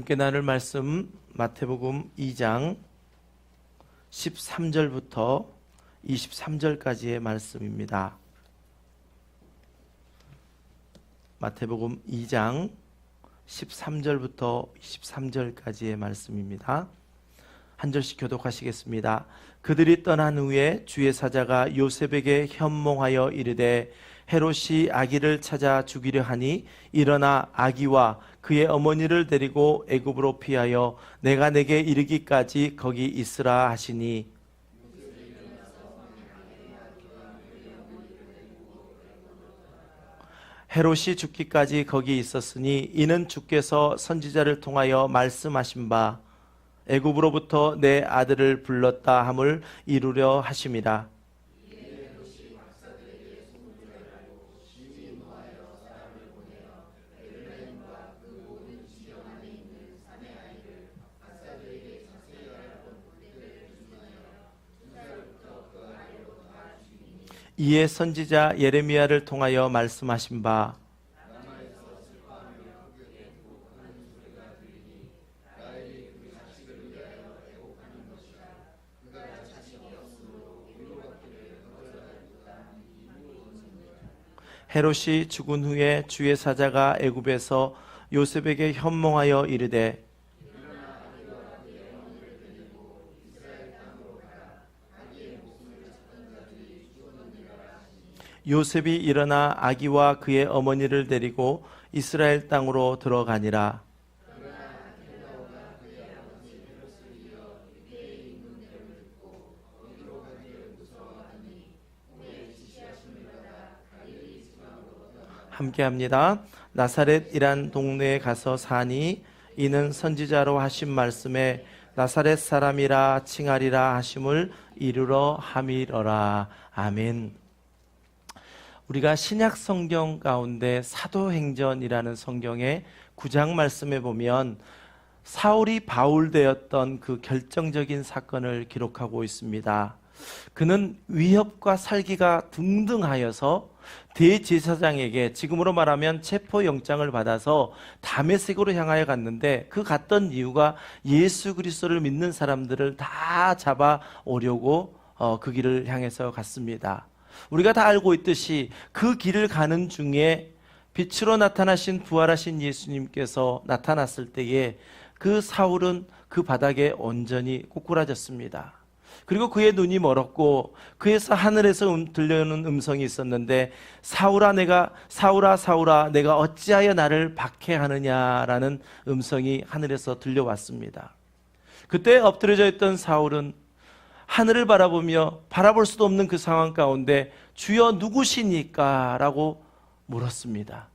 함께 나눌 말씀 마태복음 2장 13절부터 23절까지의 말씀입니다. 마태복음 2장 13절부터 23절까지의 말씀입니다. 한 절씩 교독하시겠습니다. 그들이 떠난 후에 주의 사자가 요셉에게 현몽하여 이르되 헤롯이 아기를 찾아 죽이려 하니 일어나 아기와 그의 어머니를 데리고 애굽으로 피하여 내가 내게 이르기까지 거기 있으라 하시니 헤롯이 죽기까지 거기 있었으니 이는 주께서 선지자를 통하여 말씀하신 바 애굽으로부터 내 아들을 불렀다 함을 이루려 하심이라. 이에 선지자 예레미야를 통하여 말씀하신 바 헤롯이 죽은 후에 주의 사자가 애굽에서 요셉에게 현몽하여 이르되 요셉이 일어나 아기와 그의 어머니를 데리고 이스라엘 땅으로 들어가니라. 함께합니다. 나사렛이란 동네에 가서 사니 이는 선지자로 하신 말씀에 나사렛 사람이라 칭하리라 하심을 이루러 함이러라. 아멘. 우리가 신약 성경 가운데 사도행전이라는 성경의 9장 말씀에 보면 사울이 바울 되었던 그 결정적인 사건을 기록하고 있습니다. 그는 위협과 살기가 등등하여서 대제사장에게 지금으로 말하면 체포영장을 받아서 다메섹으로 향하여 갔는데 그 갔던 이유가 예수 그리스도를 믿는 사람들을 다 잡아오려고 그 길을 향해서 갔습니다. 우리가 다 알고 있듯이 그 길을 가는 중에 빛으로 나타나신 부활하신 예수님께서 나타났을 때에 그 사울은 그 바닥에 온전히 꼬꾸라졌습니다. 그리고 그의 눈이 멀었고 그에서 하늘에서 들려오는 음성이 있었는데 사울아 사울아 내가 어찌하여 나를 박해하느냐라는 음성이 하늘에서 들려왔습니다. 그때 엎드려져 있던 사울은 하늘을 바라보며 바라볼 수도 없는 그 상황 가운데 주여 누구시니까? 라고 물었습니다.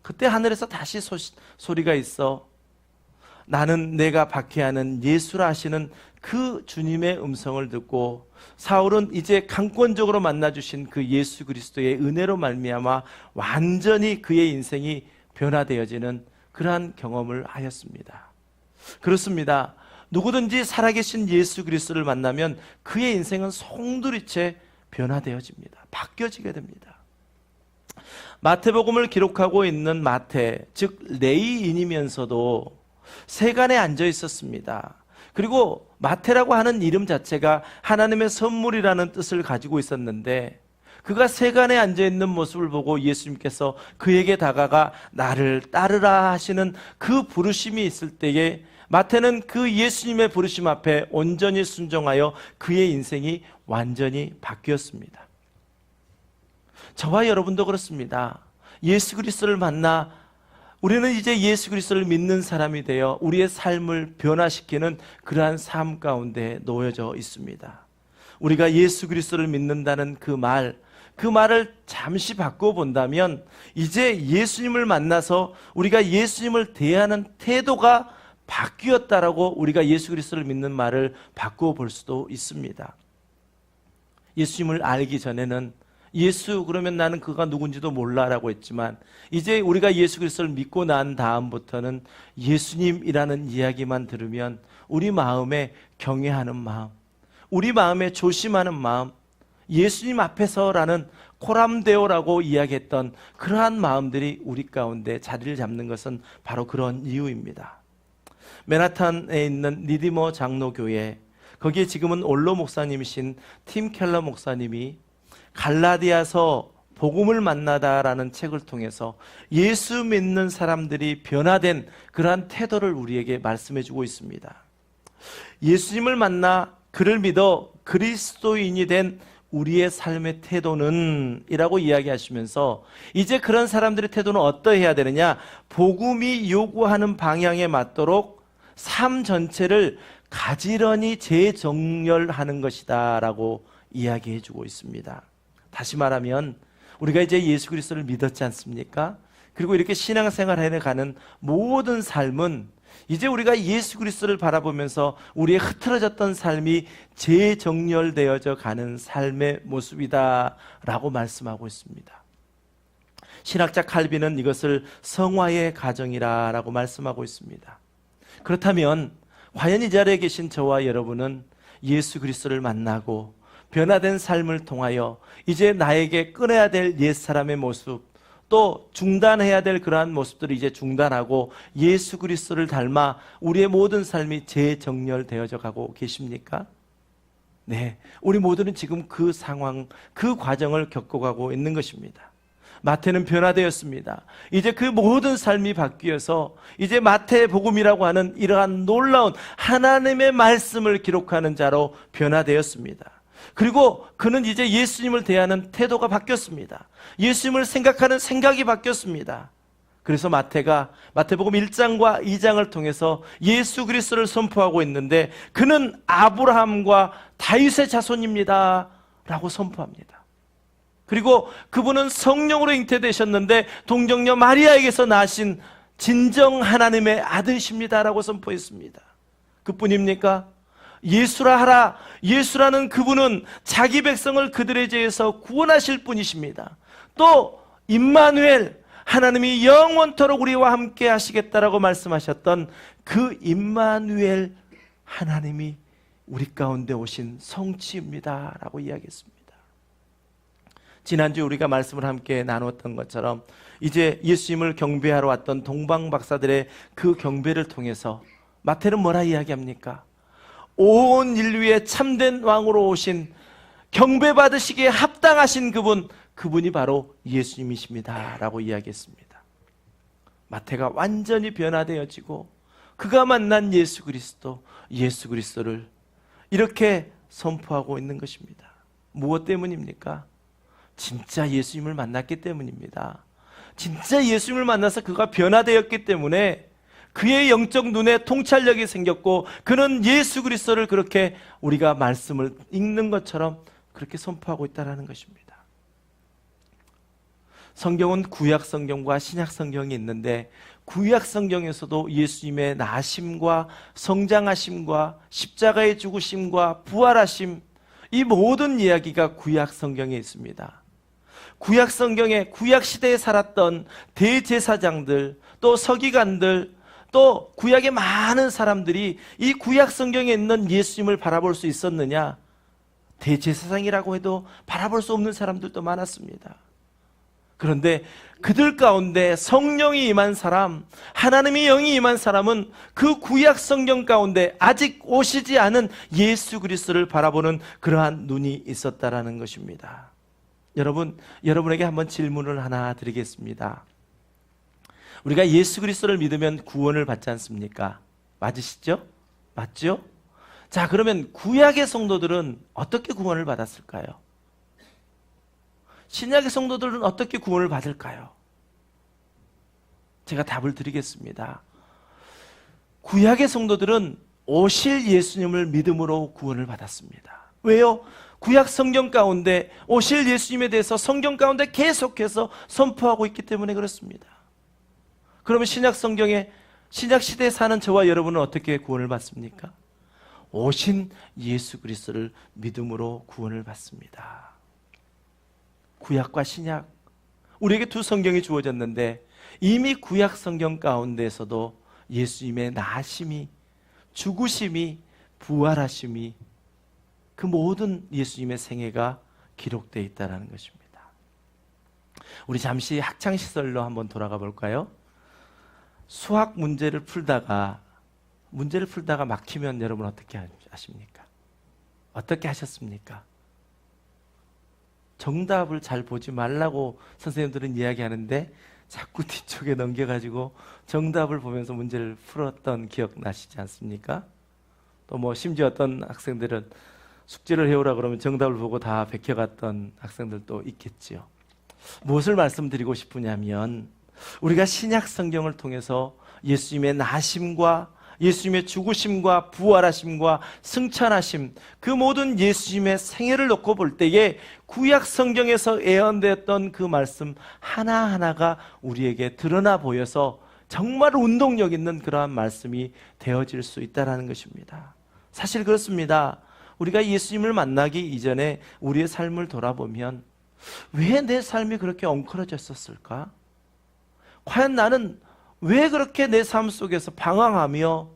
그때 하늘에서 다시 소리가 있어 나는 내가 박해하는 예수라 하시는 그 주님의 음성을 듣고 사울은 이제 강권적으로 만나주신 그 예수 그리스도의 은혜로 말미암아 완전히 그의 인생이 변화되어지는 그러한 경험을 하였습니다. 그렇습니다. 누구든지 살아계신 예수 그리스도를 만나면 그의 인생은 송두리째 변화되어집니다. 바뀌어지게 됩니다. 마태복음을 기록하고 있는 마태, 즉 레위인이면서도 세간에 앉아 있었습니다. 그리고 마태라고 하는 이름 자체가 하나님의 선물이라는 뜻을 가지고 있었는데 그가 세간에 앉아있는 모습을 보고 예수님께서 그에게 다가가 나를 따르라 하시는 그 부르심이 있을 때에 마태는 그 예수님의 부르심 앞에 온전히 순종하여 그의 인생이 완전히 바뀌었습니다. 저와 여러분도 그렇습니다. 예수 그리스도를 만나 우리는 이제 예수 그리스도를 믿는 사람이 되어 우리의 삶을 변화시키는 그러한 삶 가운데 놓여져 있습니다. 우리가 예수 그리스도를 믿는다는 그 말을 잠시 바꿔본다면 이제 예수님을 만나서 우리가 예수님을 대하는 태도가 바뀌었다라고 우리가 예수 그리스도를 믿는 말을 바꿔볼 수도 있습니다. 예수님을 알기 전에는 예수 그러면 나는 그가 누군지도 몰라라고 했지만 이제 우리가 예수 그리스도를 믿고 난 다음부터는 예수님이라는 이야기만 들으면 우리 마음에 경외하는 마음, 우리 마음에 조심하는 마음, 예수님 앞에서라는 코람데오라고 이야기했던 그러한 마음들이 우리 가운데 자리를 잡는 것은 바로 그런 이유입니다. 맨하탄에 있는 리디머 장로교회, 거기에 지금은 올로 목사님이신 팀 켈러 목사님이 갈라디아서 복음을 만나다라는 책을 통해서 예수 믿는 사람들이 변화된 그러한 태도를 우리에게 말씀해 주고 있습니다. 예수님을 만나 그를 믿어 그리스도인이 된 우리의 삶의 태도는 이라고 이야기하시면서 이제 그런 사람들의 태도는 어떠해야 되느냐, 복음이 요구하는 방향에 맞도록 삶 전체를 가지런히 재정렬하는 것이다 라고 이야기해 주고 있습니다. 다시 말하면 우리가 이제 예수 그리스도를 믿었지 않습니까? 그리고 이렇게 신앙생활 해가는 모든 삶은 이제 우리가 예수 그리스도를 바라보면서 우리의 흐트러졌던 삶이 재정렬되어져 가는 삶의 모습이다 라고 말씀하고 있습니다. 신학자 칼빈은 이것을 성화의 과정이라 라고 말씀하고 있습니다. 그렇다면 과연 이 자리에 계신 저와 여러분은 예수 그리스도를 만나고 변화된 삶을 통하여 이제 나에게 끊어야 될 옛사람의 모습, 또 중단해야 될 그러한 모습들을 이제 중단하고 예수 그리스도를 닮아 우리의 모든 삶이 재정렬되어져 가고 계십니까? 네, 우리 모두는 지금 그 상황, 그 과정을 겪어가고 있는 것입니다. 마태는 변화되었습니다. 이제 그 모든 삶이 바뀌어서 이제 마태복음이라고 하는 이러한 놀라운 하나님의 말씀을 기록하는 자로 변화되었습니다. 그리고 그는 이제 예수님을 대하는 태도가 바뀌었습니다. 예수님을 생각하는 생각이 바뀌었습니다. 그래서 마태복음 1장과 2장을 통해서 예수 그리스도를 선포하고 있는데 그는 아브라함과 다윗의 자손입니다 라고 선포합니다. 그리고 그분은 성령으로 잉태되셨는데 동정녀 마리아에게서 나신 진정 하나님의 아들이십니다 라고 선포했습니다. 그뿐입니까? 예수라 하라. 예수라는 그분은 자기 백성을 그들의 죄에서 구원하실 분이십니다. 또 임마누엘, 하나님이 영원토록 우리와 함께 하시겠다라고 말씀하셨던 그 임마누엘 하나님이 우리 가운데 오신 성취입니다 라고 이야기했습니다. 지난주 우리가 말씀을 함께 나누었던 것처럼 이제 예수님을 경배하러 왔던 동방 박사들의 그 경배를 통해서 마태는 뭐라 이야기합니까? 온 인류의 참된 왕으로 오신 경배받으시기에 합당하신 그분이 바로 예수님이십니다 라고 이야기했습니다. 마태가 완전히 변화되어지고 그가 만난 예수 그리스도를 이렇게 선포하고 있는 것입니다. 무엇 때문입니까? 진짜 예수님을 만났기 때문입니다. 진짜 예수님을 만나서 그가 변화되었기 때문에 그의 영적 눈에 통찰력이 생겼고 그는 예수 그리스도를 그렇게 우리가 말씀을 읽는 것처럼 그렇게 선포하고 있다는 것입니다. 성경은 구약 성경과 신약 성경이 있는데 구약 성경에서도 예수님의 나심과 성장하심과 십자가의 죽으심과 부활하심, 이 모든 이야기가 구약 성경에 있습니다. 구약 성경에 구약 시대에 살았던 대제사장들, 또 서기관들, 또 구약의 많은 사람들이 이 구약 성경에 있는 예수님을 바라볼 수 있었느냐? 대제사장이라고 해도 바라볼 수 없는 사람들도 많았습니다. 그런데 그들 가운데 성령이 임한 사람, 하나님의 영이 임한 사람은 그 구약 성경 가운데 아직 오시지 않은 예수 그리스도를 바라보는 그러한 눈이 있었다라는 것입니다. 여러분에게 한번 질문을 하나 드리겠습니다. 우리가 예수 그리스도를 믿으면 구원을 받지 않습니까? 맞으시죠? 맞죠? 자, 그러면 구약의 성도들은 어떻게 구원을 받았을까요? 신약의 성도들은 어떻게 구원을 받을까요? 제가 답을 드리겠습니다. 구약의 성도들은 오실 예수님을 믿음으로 구원을 받았습니다. 왜요? 구약 성경 가운데 오실 예수님에 대해서 성경 가운데 계속해서 선포하고 있기 때문에 그렇습니다. 그러면 신약 성경에 신약 시대에 사는 저와 여러분은 어떻게 구원을 받습니까? 오신 예수 그리스도를 믿음으로 구원을 받습니다. 구약과 신약, 우리에게 두 성경이 주어졌는데 이미 구약 성경 가운데에서도 예수님의 나심이, 죽으심이, 부활하심이, 그 모든 예수님의 생애가 기록되어 있다는 것입니다. 우리 잠시 학창시설로 한번 돌아가 볼까요? 수학 문제를 풀다가 문제를 풀다가 막히면 여러분 어떻게 하십니까? 어떻게 하셨습니까? 정답을 잘 보지 말라고 선생님들은 이야기하는데 자꾸 뒤쪽에 넘겨가지고 정답을 보면서 문제를 풀었던 기억 나시지 않습니까? 또 뭐 심지어 어떤 학생들은 숙제를 해오라 그러면 정답을 보고 다 베껴갔던 학생들도 있겠지요. 무엇을 말씀드리고 싶으냐면 우리가 신약 성경을 통해서 예수님의 나심과 예수님의 죽으심과 부활하심과 승천하심, 그 모든 예수님의 생애를 놓고 볼 때에 구약 성경에서 예언되었던 그 말씀 하나하나가 우리에게 드러나 보여서 정말 운동력 있는 그러한 말씀이 되어질 수 있다는 것입니다. 사실 그렇습니다. 우리가 예수님을 만나기 이전에 우리의 삶을 돌아보면 왜 내 삶이 그렇게 엉클어졌었을까? 과연 나는 왜 그렇게 내 삶 속에서 방황하며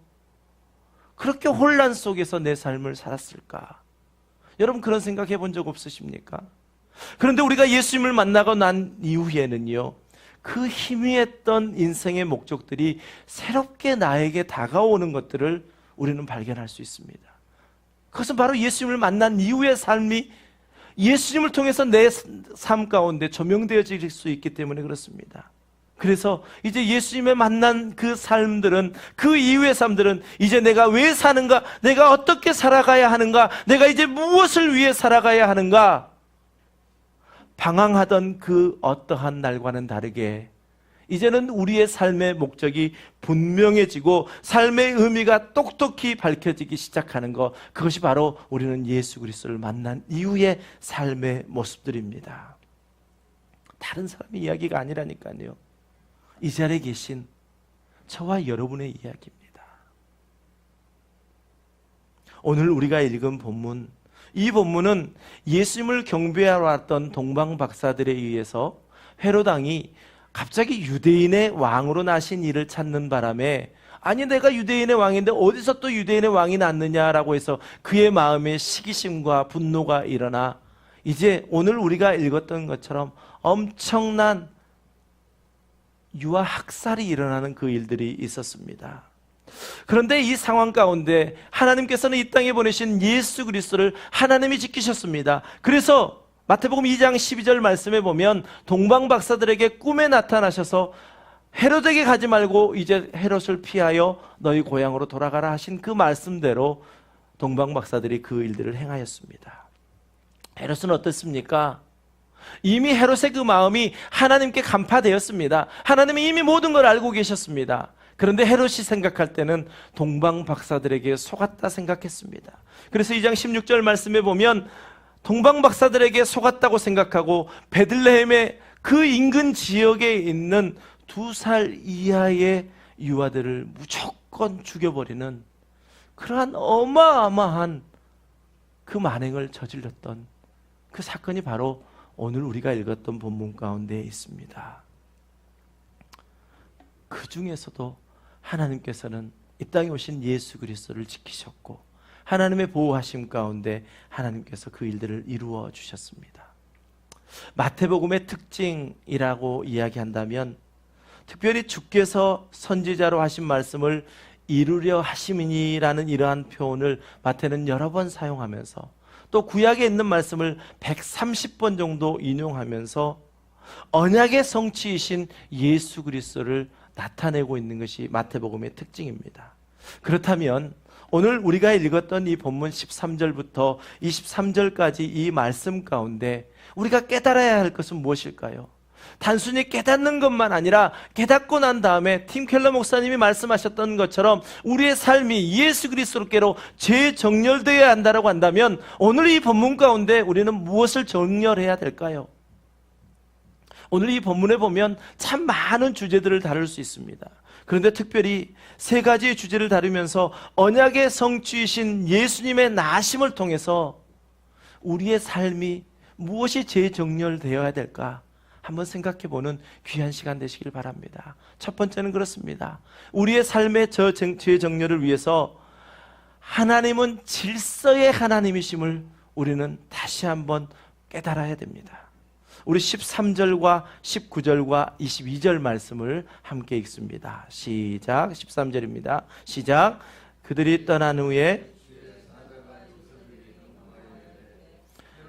그렇게 혼란 속에서 내 삶을 살았을까? 여러분 그런 생각 해본 적 없으십니까? 그런데 우리가 예수님을 만나고 난 이후에는요, 그 희미했던 인생의 목적들이 새롭게 나에게 다가오는 것들을 우리는 발견할 수 있습니다. 그것은 바로 예수님을 만난 이후의 삶이 예수님을 통해서 내 삶 가운데 조명되어질 수 있기 때문에 그렇습니다. 그래서 이제 예수님의 만난 그 삶들은, 그 이후의 삶들은 이제 내가 왜 사는가, 내가 어떻게 살아가야 하는가, 내가 이제 무엇을 위해 살아가야 하는가, 방황하던 그 어떠한 날과는 다르게 이제는 우리의 삶의 목적이 분명해지고 삶의 의미가 똑똑히 밝혀지기 시작하는 것, 그것이 바로 우리는 예수 그리스도를 만난 이후의 삶의 모습들입니다. 다른 사람의 이야기가 아니라니까요. 이 자리에 계신 저와 여러분의 이야기입니다. 오늘 우리가 읽은 본문, 이 본문은 예수님을 경배하러 왔던 동방 박사들에 의해서 헤롯 왕이 갑자기 유대인의 왕으로 나신 이를 찾는 바람에, 아니 내가 유대인의 왕인데 어디서 또 유대인의 왕이 났느냐라고 해서 그의 마음에 시기심과 분노가 일어나 이제 오늘 우리가 읽었던 것처럼 엄청난 유아 학살이 일어나는 그 일들이 있었습니다. 그런데 이 상황 가운데 하나님께서는 이 땅에 보내신 예수 그리스도를 하나님이 지키셨습니다. 그래서 마태복음 2장 12절 말씀에 보면 동방 박사들에게 꿈에 나타나셔서 헤롯에게 가지 말고 이제 헤롯을 피하여 너희 고향으로 돌아가라 하신 그 말씀대로 동방 박사들이 그 일들을 행하였습니다. 헤롯은 어떻습니까? 이미 헤롯의 그 마음이 하나님께 간파되었습니다. 하나님이 이미 모든 걸 알고 계셨습니다. 그런데 헤롯이 생각할 때는 동방 박사들에게 속았다 생각했습니다. 그래서 2장 16절 말씀에 보면 동방 박사들에게 속았다고 생각하고 베들레헴의 그 인근 지역에 있는 2살 이하의 유아들을 무조건 죽여버리는 그러한 어마어마한 그 만행을 저질렀던 그 사건이 바로 오늘 우리가 읽었던 본문 가운데 있습니다. 그 중에서도 하나님께서는 이 땅에 오신 예수 그리스도를 지키셨고 하나님의 보호하심 가운데 하나님께서 그 일들을 이루어 주셨습니다. 마태복음의 특징이라고 이야기한다면 특별히 주께서 선지자로 하신 말씀을 이루려 하심이니라는 이러한 표현을 마태는 여러 번 사용하면서 또 구약에 있는 말씀을 130번 정도 인용하면서 언약의 성취이신 예수 그리스도를 나타내고 있는 것이 마태복음의 특징입니다. 그렇다면 오늘 우리가 읽었던 이 본문 13절부터 23절까지 이 말씀 가운데 우리가 깨달아야 할 것은 무엇일까요? 단순히 깨닫는 것만 아니라 깨닫고 난 다음에 팀 켈러 목사님이 말씀하셨던 것처럼 우리의 삶이 예수 그리스도께로 재정렬되어야 한다고 한다면 오늘 이 본문 가운데 우리는 무엇을 정렬해야 될까요? 오늘 이 본문에 보면 참 많은 주제들을 다룰 수 있습니다. 그런데 특별히 세 가지의 주제를 다루면서 언약의 성취이신 예수님의 나심을 통해서 우리의 삶이 무엇이 재정렬되어야 될까? 한번 생각해보는 귀한 시간 되시길 바랍니다. 첫 번째는 그렇습니다. 우리의 삶의 재정렬을 위해서 하나님은 질서의 하나님이심을 우리는 다시 한번 깨달아야 됩니다. 우리 13절과 19절과 22절 말씀을 함께 읽습니다. 시작. 13절입니다. 시작. 그들이 떠난 후에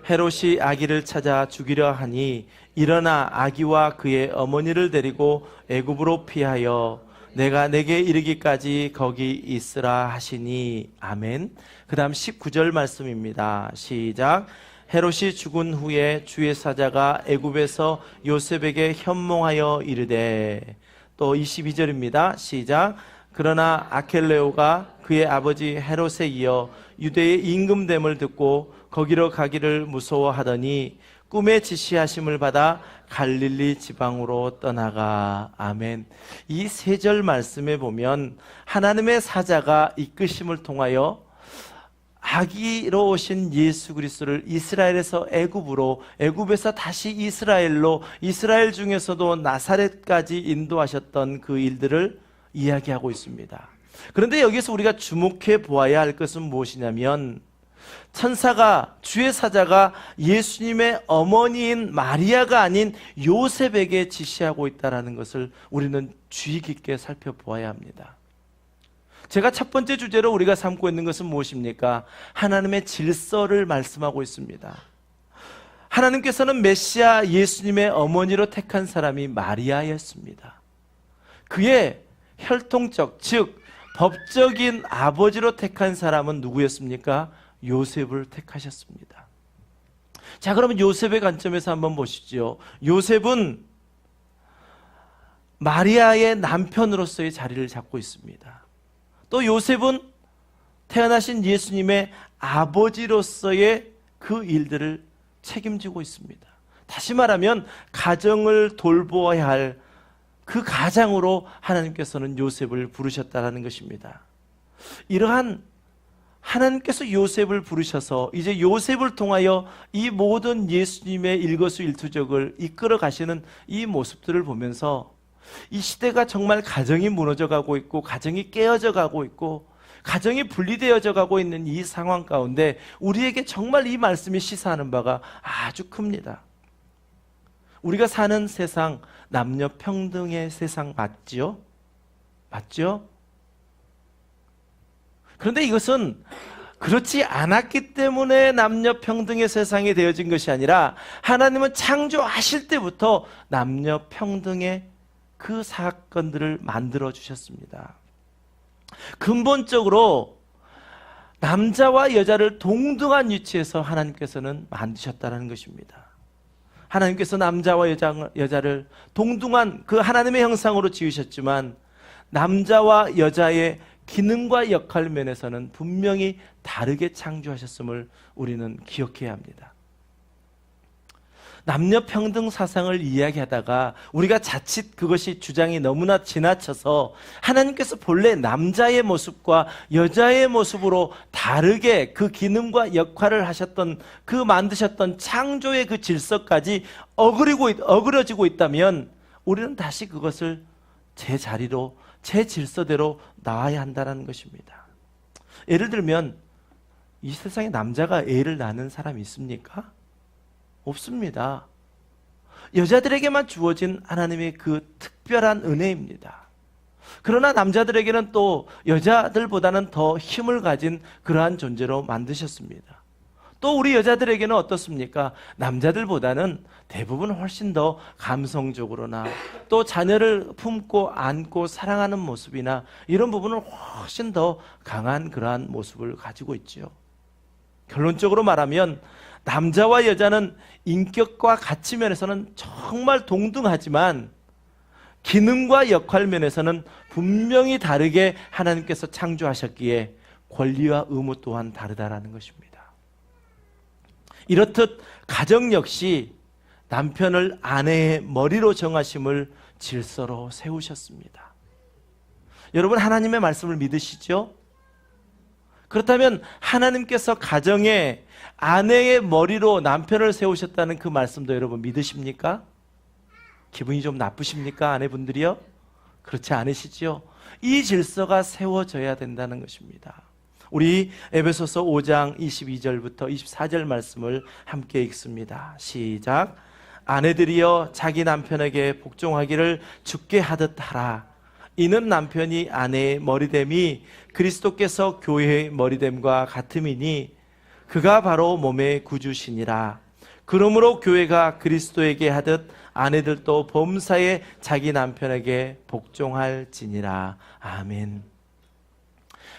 헤롯이 아기를 찾아 죽이려 하니 일어나 아기와 그의 어머니를 데리고 애굽으로 피하여 내가 내게 이르기까지 거기 있으라 하시니. 아멘. 그 다음 19절 말씀입니다. 시작. 헤롯이 죽은 후에 주의 사자가 애굽에서 요셉에게 현몽하여 이르되. 또 22절입니다. 시작. 그러나 아켈레오가 그의 아버지 헤롯에 이어 유대의 임금됨을 듣고 거기로 가기를 무서워하더니 꿈에 지시하심을 받아 갈릴리 지방으로 떠나가. 아멘. 이 세 절 말씀에 보면 하나님의 사자가 이끄심을 통하여 아기로 오신 예수 그리스도를 이스라엘에서 애굽으로, 애굽에서 다시 이스라엘로, 이스라엘 중에서도 나사렛까지 인도하셨던 그 일들을 이야기하고 있습니다. 그런데 여기서 우리가 주목해 보아야 할 것은 무엇이냐면, 천사가, 주의 사자가 예수님의 어머니인 마리아가 아닌 요셉에게 지시하고 있다는 것을 우리는 주의 깊게 살펴보아야 합니다. 제가 첫 번째 주제로 우리가 삼고 있는 것은 무엇입니까? 하나님의 질서를 말씀하고 있습니다. 하나님께서는 메시아 예수님의 어머니로 택한 사람이 마리아였습니다. 그의 혈통적, 즉 법적인 아버지로 택한 사람은 누구였습니까? 요셉을 택하셨습니다. 자, 그러면 요셉의 관점에서 한번 보시죠. 요셉은 마리아의 남편으로서의 자리를 잡고 있습니다. 또 요셉은 태어나신 예수님의 아버지로서의 그 일들을 책임지고 있습니다. 다시 말하면 가정을 돌보아야 할 그 가장으로 하나님께서는 요셉을 부르셨다는 것입니다. 이러한 하나님께서 요셉을 부르셔서 이제 요셉을 통하여 이 모든 예수님의 일거수일투족을 이끌어 가시는 이 모습들을 보면서 이 시대가 정말 가정이 무너져 가고 있고, 가정이 깨어져 가고 있고, 가정이 분리되어져 가고 있는 이 상황 가운데 우리에게 정말 이 말씀이 시사하는 바가 아주 큽니다. 우리가 사는 세상, 남녀 평등의 세상 맞죠? 맞죠? 그런데 이것은 그렇지 않았기 때문에 남녀 평등의 세상이 되어진 것이 아니라 하나님은 창조하실 때부터 남녀 평등의 그 사건들을 만들어 주셨습니다. 근본적으로 남자와 여자를 동등한 위치에서 하나님께서는 만드셨다는 것입니다. 하나님께서 남자와 여자를 동등한 그 하나님의 형상으로 지으셨지만 남자와 여자의 기능과 역할 면에서는 분명히 다르게 창조하셨음을 우리는 기억해야 합니다. 남녀 평등 사상을 이야기하다가 우리가 자칫 그것이 주장이 너무나 지나쳐서 하나님께서 본래 남자의 모습과 여자의 모습으로 다르게 그 기능과 역할을 하셨던, 그 만드셨던 창조의 그 질서까지 어그러지고 있다면 우리는 다시 그것을 제 자리로, 제 질서대로 나와야 한다는 것입니다. 예를 들면 이 세상에 남자가 애를 낳는 사람이 있습니까? 없습니다. 여자들에게만 주어진 하나님의 그 특별한 은혜입니다. 그러나 남자들에게는 또 여자들보다는 더 힘을 가진 그러한 존재로 만드셨습니다. 또 우리 여자들에게는 어떻습니까? 남자들보다는 대부분 훨씬 더 감성적으로나 또 자녀를 품고 안고 사랑하는 모습이나 이런 부분은 훨씬 더 강한 그러한 모습을 가지고 있죠. 결론적으로 말하면 남자와 여자는 인격과 가치 면에서는 정말 동등하지만 기능과 역할 면에서는 분명히 다르게 하나님께서 창조하셨기에 권리와 의무 또한 다르다라는 것입니다. 이렇듯 가정 역시 남편을 아내의 머리로 정하심을 질서로 세우셨습니다. 여러분, 하나님의 말씀을 믿으시죠? 그렇다면 하나님께서 가정에 아내의 머리로 남편을 세우셨다는 그 말씀도 여러분 믿으십니까? 기분이 좀 나쁘십니까? 아내분들이요? 그렇지 않으시지요? 이 질서가 세워져야 된다는 것입니다. 우리 에베소서 5장 22절부터 24절 말씀을 함께 읽습니다. 시작. 아내들이여 자기 남편에게 복종하기를 주께 하듯 하라. 이는 남편이 아내의 머리됨이 그리스도께서 교회의 머리됨과 같음이니 그가 바로 몸의 구주시니라. 그러므로 교회가 그리스도에게 하듯 아내들도 범사에 자기 남편에게 복종할지니라. 아멘.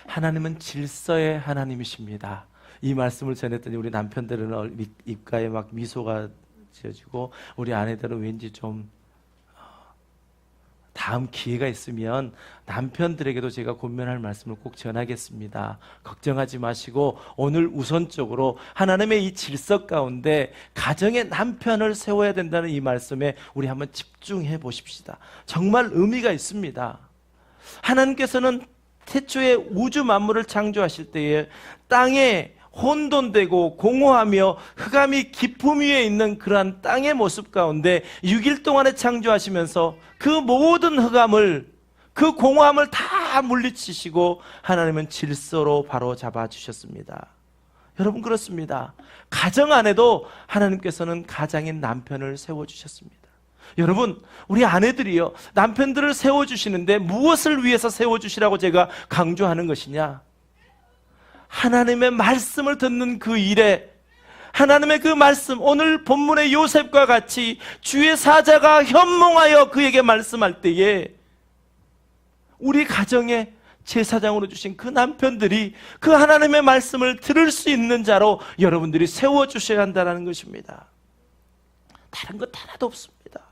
하나님은 질서의 하나님이십니다. 이 말씀을 전했더니 우리 남편들은 입가에 막 미소가 지어지고, 우리 아내들은 왠지 좀 다음 기회가 있으면 남편들에게도 제가 권면할 말씀을 꼭 전하겠습니다. 걱정하지 마시고 오늘 우선적으로 하나님의 이 질서 가운데 가정의 남편을 세워야 된다는 이 말씀에 우리 한번 집중해 보십시다. 정말 의미가 있습니다. 하나님께서는 태초에 우주 만물을 창조하실 때에 땅에 혼돈되고 공허하며 흑암이 깊음 위에 있는 그러한 땅의 모습 가운데 6일 동안에 창조하시면서 그 모든 흑암을, 그 공허함을 다 물리치시고 하나님은 질서로 바로 잡아주셨습니다. 여러분, 그렇습니다. 가정 안에도 하나님께서는 가장인 남편을 세워주셨습니다. 여러분, 우리 아내들이요, 남편들을 세워주시는데 무엇을 위해서 세워주시라고 제가 강조하는 것이냐? 하나님의 말씀을 듣는 그 일에, 하나님의 그 말씀, 오늘 본문의 요셉과 같이 주의 사자가 현몽하여 그에게 말씀할 때에 우리 가정에 제사장으로 주신 그 남편들이 그 하나님의 말씀을 들을 수 있는 자로 여러분들이 세워주셔야 한다는 것입니다. 다른 것 하나도 없습니다.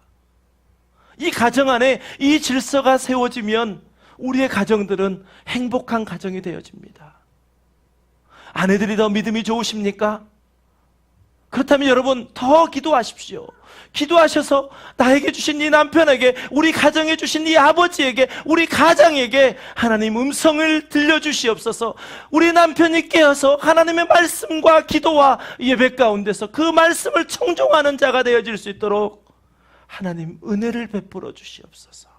이 가정 안에 이 질서가 세워지면 우리의 가정들은 행복한 가정이 되어집니다. 아내들이 더 믿음이 좋으십니까? 그렇다면 여러분 더 기도하십시오. 기도하셔서 나에게 주신 이 남편에게, 우리 가정에 주신 이 아버지에게, 우리 가장에게 하나님 음성을 들려주시옵소서. 우리 남편이 깨어서 하나님의 말씀과 기도와 예배 가운데서 그 말씀을 청종하는 자가 되어질 수 있도록 하나님 은혜를 베풀어 주시옵소서.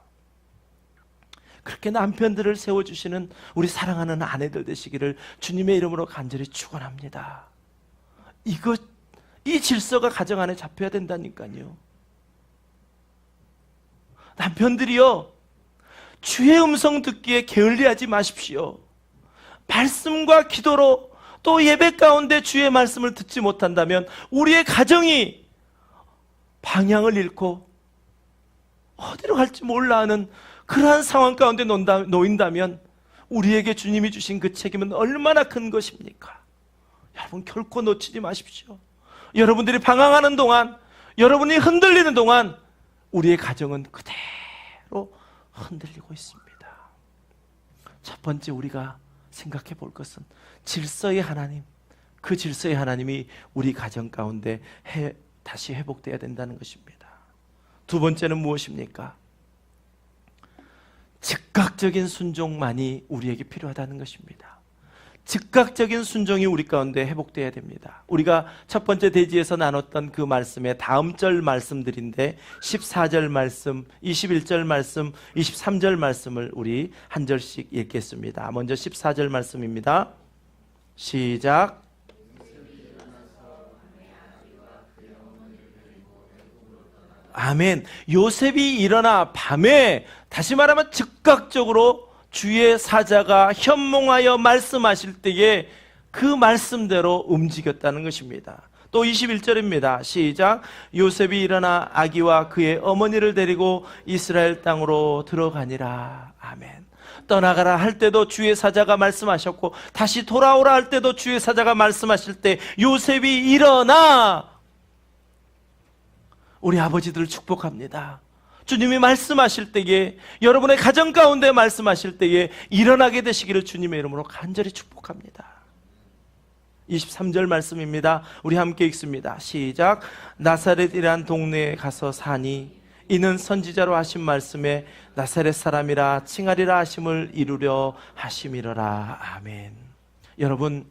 그렇게 남편들을 세워주시는 우리 사랑하는 아내들 되시기를 주님의 이름으로 간절히 축원합니다. 이 질서가 가정 안에 잡혀야 된다니까요. 남편들이요, 주의 음성 듣기에 게을리하지 마십시오. 말씀과 기도로 또 예배 가운데 주의 말씀을 듣지 못한다면 우리의 가정이 방향을 잃고 어디로 갈지 몰라 하는 그러한 상황 가운데 놓인다면 우리에게 주님이 주신 그 책임은 얼마나 큰 것입니까? 여러분, 결코 놓치지 마십시오. 여러분들이 방황하는 동안, 여러분이 흔들리는 동안 우리의 가정은 그대로 흔들리고 있습니다. 첫 번째 우리가 생각해 볼 것은 질서의 하나님, 그 질서의 하나님이 우리 가정 가운데 다시 회복되어야 된다는 것입니다. 두 번째는 무엇입니까? 즉각적인 순종만이 우리에게 필요하다는 것입니다. 즉각적인 순종이 우리 가운데 회복되어야 됩니다. 우리가 첫 번째 대지에서 나눴던 그 말씀의 다음 절 말씀들인데 14절 말씀, 21절 말씀, 23절 말씀을 우리 한 절씩 읽겠습니다. 먼저 14절 말씀입니다. 시작. 아멘. 요셉이 일어나 밤에, 다시 말하면 즉각적으로 주의 사자가 현몽하여 말씀하실 때에 그 말씀대로 움직였다는 것입니다. 또 21절입니다. 시작. 요셉이 일어나 아기와 그의 어머니를 데리고 이스라엘 땅으로 들어가니라. 아멘. 떠나가라 할 때도 주의 사자가 말씀하셨고, 다시 돌아오라 할 때도 주의 사자가 말씀하실 때 요셉이 일어나 우리 아버지들을 축복합니다. 주님이 말씀하실 때에, 여러분의 가정 가운데 말씀하실 때에 일어나게 되시기를 주님의 이름으로 간절히 축복합니다. 23절 말씀입니다. 우리 함께 읽습니다. 시작. 나사렛이란 동네에 가서 사니 이는 선지자로 하신 말씀에 나사렛 사람이라 칭하리라 하심을 이루려 하심이로라. 아멘. 여러분,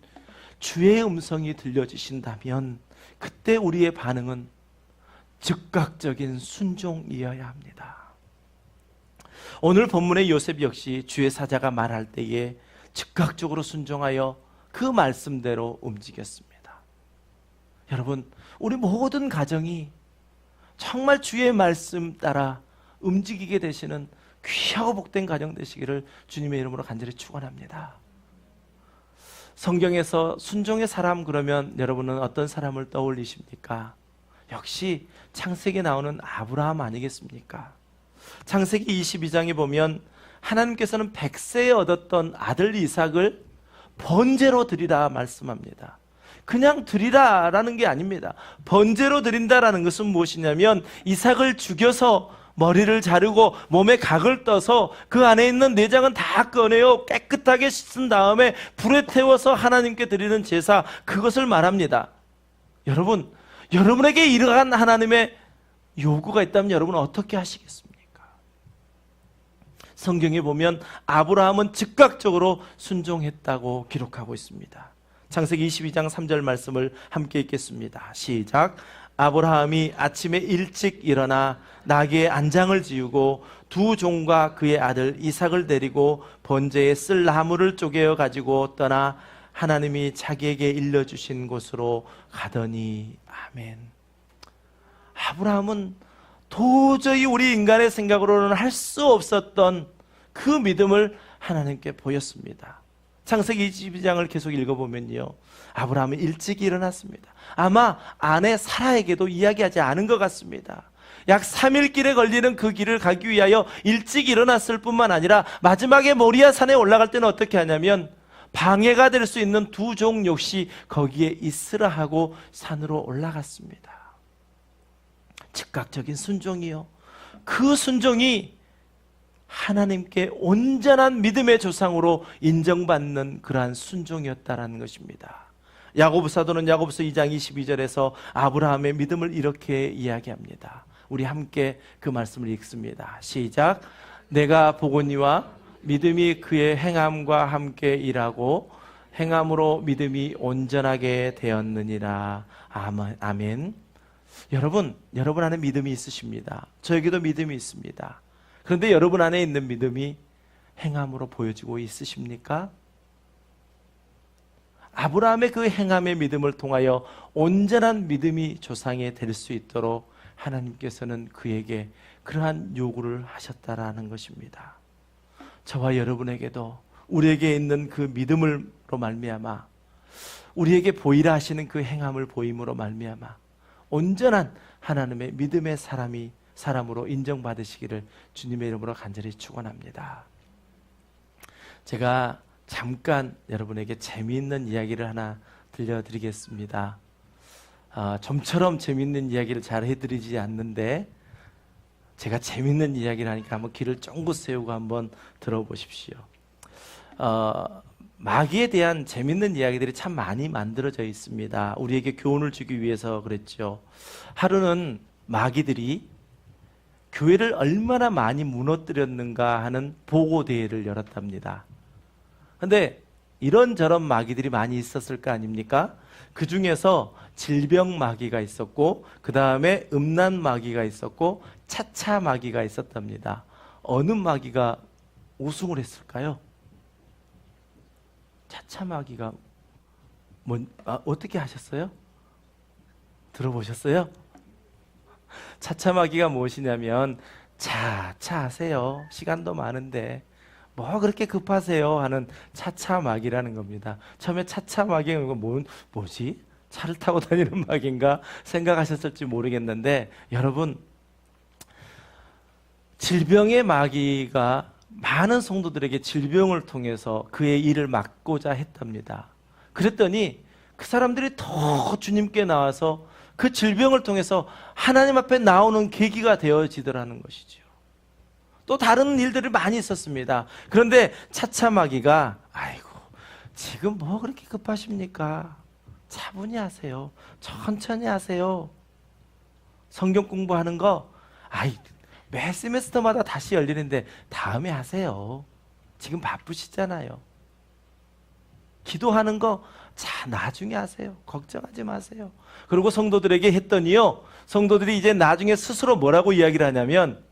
주의 음성이 들려지신다면 그때 우리의 반응은 즉각적인 순종이어야 합니다. 오늘 본문의 요셉 역시 주의 사자가 말할 때에 즉각적으로 순종하여 그 말씀대로 움직였습니다. 여러분, 우리 모든 가정이 정말 주의 말씀 따라 움직이게 되시는 귀하고 복된 가정 되시기를 주님의 이름으로 간절히 축원합니다. 성경에서 순종의 사람 그러면 여러분은 어떤 사람을 떠올리십니까? 역시 창세기에 나오는 아브라함 아니겠습니까? 창세기 22장에 보면 하나님께서는 100세에 얻었던 아들 이삭을 번제로 드리라 말씀합니다. 그냥 드리라라는 게 아닙니다. 번제로 드린다라는 것은 무엇이냐면 이삭을 죽여서 머리를 자르고 몸에 각을 떠서 그 안에 있는 내장은 다 꺼내어 깨끗하게 씻은 다음에 불에 태워서 하나님께 드리는 제사, 그것을 말합니다. 여러분, 여러분에게 이러한 하나님의 요구가 있다면 여러분은 어떻게 하시겠습니까? 성경에 보면 아브라함은 즉각적으로 순종했다고 기록하고 있습니다. 창세기 22장 3절 말씀을 함께 읽겠습니다. 시작. 아브라함이 아침에 일찍 일어나 나귀의 안장을 지우고 두 종과 그의 아들 이삭을 데리고 번제에 쓸 나무를 쪼개어 가지고 떠나 하나님이 자기에게 일러주신 곳으로 가더니. 아멘. 아브라함은 도저히 우리 인간의 생각으로는 할 수 없었던 그 믿음을 하나님께 보였습니다. 창세기 22장을 계속 읽어보면요, 아브라함은 일찍 일어났습니다. 아마 아내 사라에게도 이야기하지 않은 것 같습니다. 약 3일 길에 걸리는 그 길을 가기 위하여 일찍 일어났을 뿐만 아니라 마지막에 모리아 산에 올라갈 때는 어떻게 하냐면 방해가 될 수 있는 두 종 역시 거기에 있으라 하고 산으로 올라갔습니다. 즉각적인 순종이요, 그 순종이 하나님께 온전한 믿음의 조상으로 인정받는 그러한 순종이었다라는 것입니다. 야고보 사도는 야고보서 2장 22절에서 아브라함의 믿음을 이렇게 이야기합니다. 우리 함께 그 말씀을 읽습니다. 시작. 내가 보거니와 믿음이 그의 행함과 함께 일하고 행함으로 믿음이 온전하게 되었느니라. 아멘. 여러분 안에 믿음이 있으십니다. 저에게도 믿음이 있습니다. 그런데 여러분 안에 있는 믿음이 행함으로 보여지고 있으십니까? 아브라함의 그 행함의 믿음을 통하여 온전한 믿음이 조상이 될 수 있도록 하나님께서는 그에게 그러한 요구를 하셨다라는 것입니다. 저와 여러분에게도 우리에게 있는 그 믿음으로 말미암아, 우리에게 보이라 하시는 그 행함을 보임으로 말미암아 온전한 하나님의 믿음의 사람으로 인정받으시기를 주님의 이름으로 간절히 축원합니다. 제가 잠깐 여러분에게 재미있는 이야기를 하나 들려드리겠습니다. 좀처럼 재미있는 이야기를 잘 해드리지 않는데 제가 재미있는 이야기를 하니까 한번 귀를 쫑긋 세우고 한번 들어보십시오. 마귀에 대한 재미있는 이야기들이 참 많이 만들어져 있습니다. 우리에게 교훈을 주기 위해서 그랬죠. 하루는 마귀들이 교회를 얼마나 많이 무너뜨렸는가 하는 보고대회를 열었답니다. 근데 이런저런 마귀들이 많이 있었을 거 아닙니까? 그 중에서 질병 마귀가 있었고, 그 다음에 음란 마귀가 있었고, 차차 마귀가 있었답니다. 어느 마귀가 우승을 했을까요? 차차 마귀가 어떻게 하셨어요? 들어보셨어요? 차차 마귀가 무엇이냐면, 차 하세요. 시간도 많은데 뭐 그렇게 급하세요 하는 차차 마귀라는 겁니다. 처음에 차차 마귀가 뭐지? 차를 타고 다니는 마귀인가 생각하셨을지 모르겠는데, 여러분, 질병의 마귀가 많은 성도들에게 질병을 통해서 그의 일을 막고자 했답니다. 그랬더니 그 사람들이 더 주님께 나와서 그 질병을 통해서 하나님 앞에 나오는 계기가 되어지더라는 것이죠. 또 다른 일들이 많이 있었습니다. 그런데 차차 마귀가, 아이고, 지금 뭐 그렇게 급하십니까? 차분히 하세요. 천천히 하세요. 성경 공부하는 거, 매 세메스터마다 다시 열리는데 다음에 하세요. 지금 바쁘시잖아요. 기도하는 거, 나중에 하세요. 걱정하지 마세요. 그리고 성도들에게 했더니요, 성도들이 이제 나중에 스스로 뭐라고 이야기를 하냐면,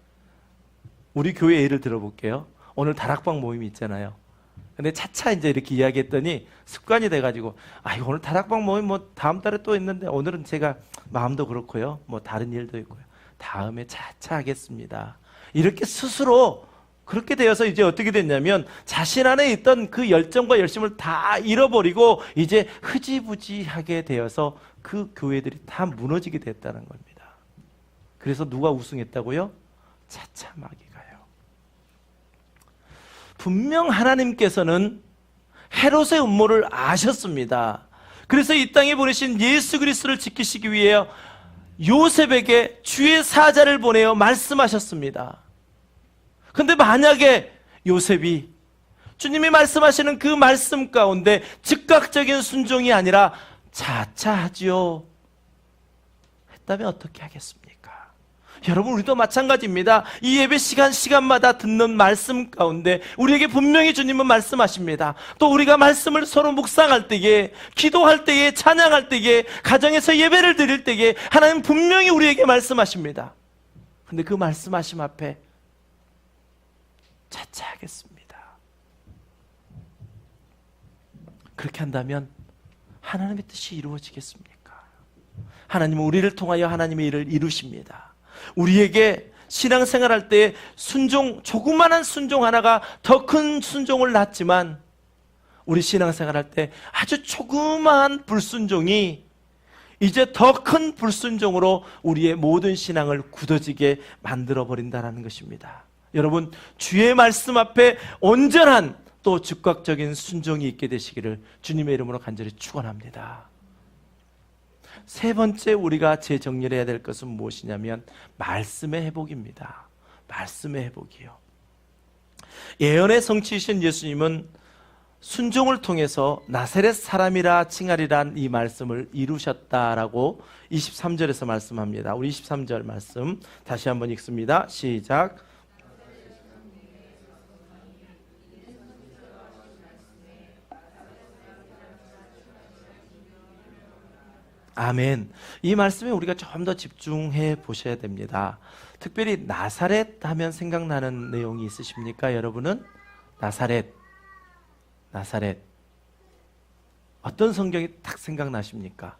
우리 교회 예를 들어볼게요. 오늘 다락방 모임이 있잖아요. 근데 차차 이제 이렇게 이야기했더니 습관이 돼가지고, 오늘 다락방 모임 다음 달에 또 있는데 오늘은 제가 마음도 그렇고요, 다른 일도 있고요, 다음에 차차 하겠습니다. 이렇게 스스로 그렇게 되어서 이제 어떻게 됐냐면 자신 안에 있던 그 열정과 열심을 다 잃어버리고 이제 흐지부지하게 되어서 그 교회들이 다 무너지게 됐다는 겁니다. 그래서 누가 우승했다고요? 차차마귀가요. 분명 하나님께서는 헤롯의 음모를 아셨습니다. 그래서 이 땅에 보내신 예수 그리스도를 지키시기 위해 요셉에게 주의 사자를 보내어 말씀하셨습니다. 근데 만약에 요셉이 주님이 말씀하시는 그 말씀 가운데 즉각적인 순종이 아니라 자차하지요 했다면 어떻게 하겠습니까? 여러분, 우리도 마찬가지입니다. 이 예배 시간마다 듣는 말씀 가운데 우리에게 분명히 주님은 말씀하십니다. 또 우리가 말씀을 서로 묵상할 때에, 기도할 때에, 찬양할 때에, 가정에서 예배를 드릴 때에 하나님 분명히 우리에게 말씀하십니다. 근데 그 말씀하심 앞에 자차하겠습니다. 그렇게 한다면 하나님의 뜻이 이루어지겠습니까? 하나님은 우리를 통하여 하나님의 일을 이루십니다. 우리에게 신앙생활할 때 순종, 조그마한 순종 하나가 더 큰 순종을 낳지만 우리 신앙생활할 때 아주 조그마한 불순종이 이제 더 큰 불순종으로 우리의 모든 신앙을 굳어지게 만들어버린다는 것입니다. 여러분, 주의 말씀 앞에 온전한 또 즉각적인 순종이 있게 되시기를 주님의 이름으로 간절히 축원합니다. 세 번째 우리가 재정리해야 될 것은 무엇이냐면 말씀의 회복입니다. 말씀의 회복이요. 예언의 성취이신 예수님은 순종을 통해서 나사렛 사람이라 칭하리란 이 말씀을 이루셨다라고 23절에서 말씀합니다. 우리 23절 말씀 다시 한번 읽습니다. 시작. 아멘. 이 말씀에 우리가 좀 더 집중해 보셔야 됩니다. 특별히 나사렛 하면 생각나는 내용이 있으십니까? 여러분은 나사렛 어떤 성경이 딱 생각나십니까?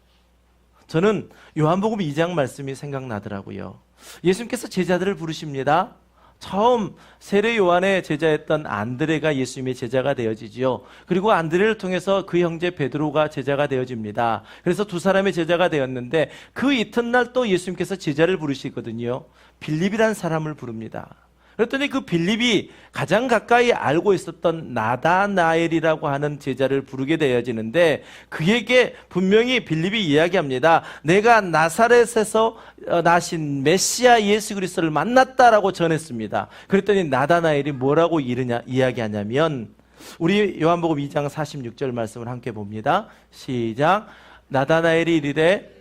저는 요한복음 2장 말씀이 생각나더라고요. 예수님께서 제자들을 부르십니다. 처음 세례 요한의 제자였던 안드레가 예수님의 제자가 되어지지요. 그리고 안드레를 통해서 그 형제 베드로가 제자가 되어집니다. 그래서 두 사람의 제자가 되었는데 그 이튿날 또 예수님께서 제자를 부르시거든요. 빌립이라는 사람을 부릅니다. 그랬더니 그 빌립이 가장 가까이 알고 있었던 나다나엘이라고 하는 제자를 부르게 되어지는데 그에게 분명히 빌립이 이야기합니다. 내가 나사렛에서 나신 메시아 예수 그리스도를 만났다라고 전했습니다. 그랬더니 나다나엘이 뭐라고 이야기하냐면 우리 요한복음 2장 46절 말씀을 함께 봅니다. 시작. 나다나엘이 이르되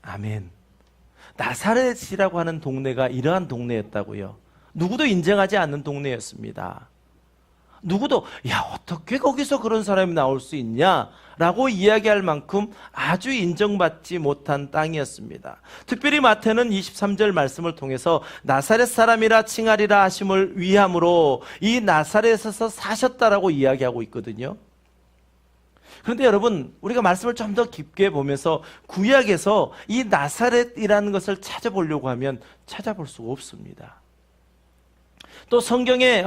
아멘. 나사렛이라고 하는 동네가 이러한 동네였다고요. 누구도 인정하지 않는 동네였습니다. 누구도 야 어떻게 거기서 그런 사람이 나올 수 있냐 라고 이야기할 만큼 아주 인정받지 못한 땅이었습니다. 특별히 마태는 23절 말씀을 통해서 나사렛 사람이라 칭하리라 하심을 위함으로 이 나사렛에서 사셨다라고 이야기하고 있거든요. 그런데 여러분, 우리가 말씀을 좀 더 깊게 보면서 구약에서 이 나사렛이라는 것을 찾아보려고 하면 찾아볼 수가 없습니다. 또 성경의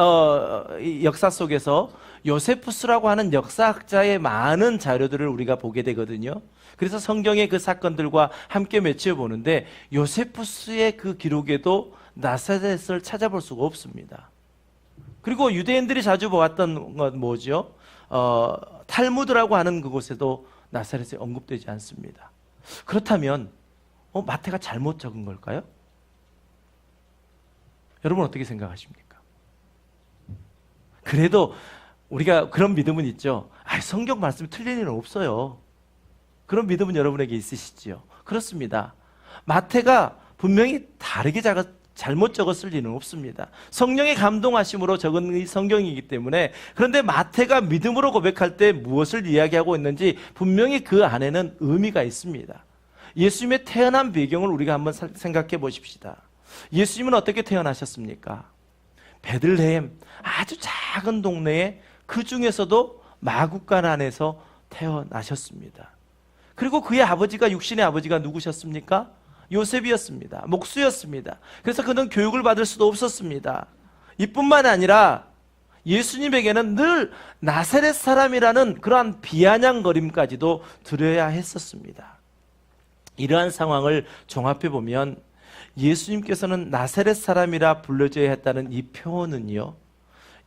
역사 속에서 요세푸스라고 하는 역사학자의 많은 자료들을 우리가 보게 되거든요. 그래서 성경의 그 사건들과 함께 맺혀보는데 요세푸스의 그 기록에도 나사렛을 찾아볼 수가 없습니다. 그리고 유대인들이 자주 보았던 건 뭐죠? 탈무드라고 하는 그곳에도 나사렛이 언급되지 않습니다. 그렇다면 마태가 잘못 적은 걸까요? 여러분 어떻게 생각하십니까? 그래도 우리가 그런 믿음은 있죠. 성경 말씀이 틀린 일은 없어요. 그런 믿음은 여러분에게 있으시지요. 그렇습니다. 마태가 분명히 다르게 잘못 적었을 리는 없습니다. 성령의 감동하심으로 적은 이 성경이기 때문에. 그런데 마태가 믿음으로 고백할 때 무엇을 이야기하고 있는지 분명히 그 안에는 의미가 있습니다. 예수님의 태어난 배경을 우리가 한번 생각해 보십시다. 예수님은 어떻게 태어나셨습니까? 베들레헴, 아주 작은 동네에 그 중에서도 마구간 안에서 태어나셨습니다. 그리고 그의 아버지가 육신의 아버지가 누구셨습니까? 요셉이었습니다. 목수였습니다. 그래서 그는 교육을 받을 수도 없었습니다. 이뿐만 아니라 예수님에게는 늘 나사렛 사람이라는 그러한 비아냥거림까지도 들어야 했었습니다. 이러한 상황을 종합해 보면 예수님께서는 나사렛 사람이라 불러줘야 했다는 이 표현은요,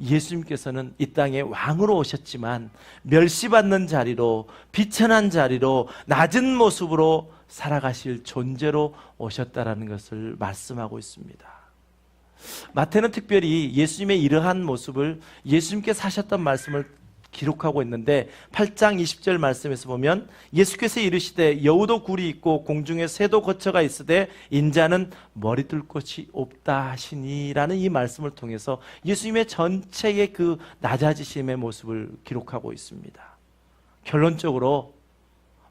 예수님께서는 이 땅에 왕으로 오셨지만 멸시받는 자리로, 비천한 자리로, 낮은 모습으로 살아가실 존재로 오셨다라는 것을 말씀하고 있습니다. 마태는 특별히 예수님의 이러한 모습을, 예수님께 사셨던 말씀을 기록하고 있는데 8장 20절 말씀에서 보면 예수께서 이르시되 여우도 굴이 있고 공중에 새도 거처가 있으되 인자는 머리 둘 곳이 없다 하시니라는 이 말씀을 통해서 예수님의 전체의 그 낮아지심의 모습을 기록하고 있습니다. 결론적으로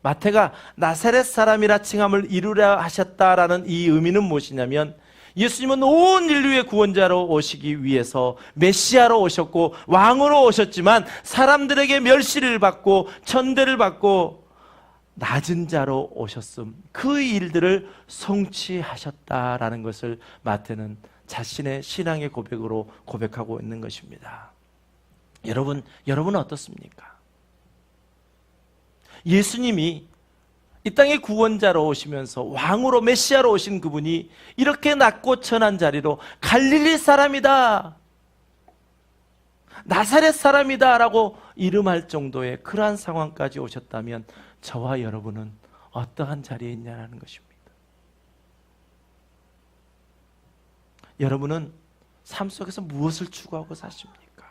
마태가 나사렛 사람이라 칭함을 이루려 하셨다라는 이 의미는 무엇이냐면, 예수님은 온 인류의 구원자로 오시기 위해서 메시아로 오셨고 왕으로 오셨지만 사람들에게 멸시를 받고 천대를 받고 낮은 자로 오셨음, 그 일들을 성취하셨다라는 것을 마태는 자신의 신앙의 고백으로 고백하고 있는 것입니다. 여러분은 어떻습니까? 예수님이 이 땅의 구원자로 오시면서 왕으로 메시아로 오신 그분이 이렇게 낮고 천한 자리로 갈릴리 사람이다, 나사렛 사람이다 라고 이름할 정도의 그러한 상황까지 오셨다면 저와 여러분은 어떠한 자리에 있냐는 것입니다. 여러분은 삶 속에서 무엇을 추구하고 사십니까?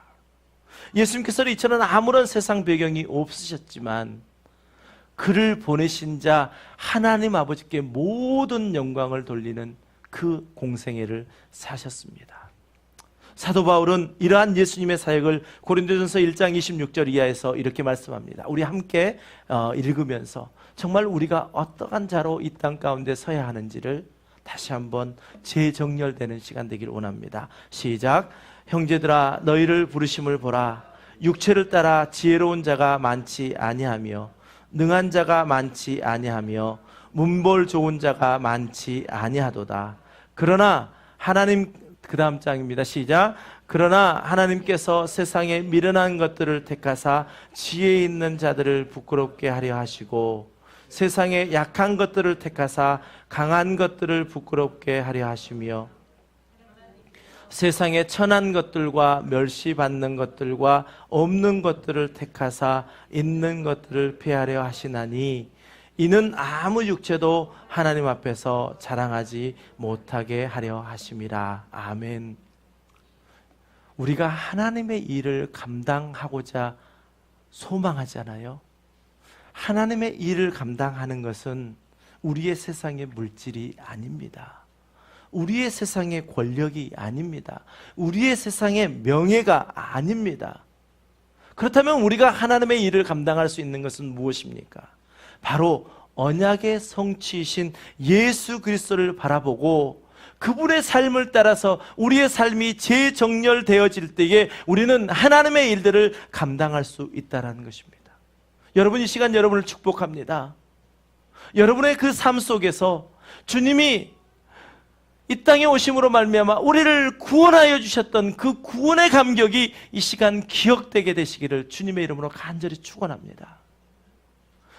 예수님께서는 이처럼 아무런 세상 배경이 없으셨지만 그를 보내신 자 하나님 아버지께 모든 영광을 돌리는 그 공생애를 사셨습니다. 사도 바울은 이러한 예수님의 사역을 고린도전서 1장 26절 이하에서 이렇게 말씀합니다. 우리 함께 읽으면서 정말 우리가 어떠한 자로 이 땅 가운데 서야 하는지를 다시 한번 재정렬되는 시간 되기를 원합니다. 시작. 형제들아 너희를 부르심을 보라. 육체를 따라 지혜로운 자가 많지 아니하며 능한 자가 많지 아니하며 문벌 좋은 자가 많지 아니하도다. 그러나 하나님, 그 다음 장입니다. 시작. 그러나 하나님께서 세상에 미련한 것들을 택하사 지혜 있는 자들을 부끄럽게 하려 하시고 세상에 약한 것들을 택하사 강한 것들을 부끄럽게 하려 하시며 세상에 천한 것들과 멸시받는 것들과 없는 것들을 택하사 있는 것들을 폐하려 하시나니 이는 아무 육체도 하나님 앞에서 자랑하지 못하게 하려 하심이라. 아멘. 우리가 하나님의 일을 감당하고자 소망하잖아요. 하나님의 일을 감당하는 것은 우리의 세상의 물질이 아닙니다. 우리의 세상의 권력이 아닙니다. 우리의 세상의 명예가 아닙니다. 그렇다면 우리가 하나님의 일을 감당할 수 있는 것은 무엇입니까? 바로 언약의 성취이신 예수 그리스도를 바라보고 그분의 삶을 따라서 우리의 삶이 재정렬되어질 때에 우리는 하나님의 일들을 감당할 수 있다는 것입니다. 여러분, 이 시간 여러분을 축복합니다. 여러분의 그 삶 속에서 주님이 이 땅에 오심으로 말미암아 우리를 구원하여 주셨던 그 구원의 감격이 이 시간 기억되게 되시기를 주님의 이름으로 간절히 축원합니다.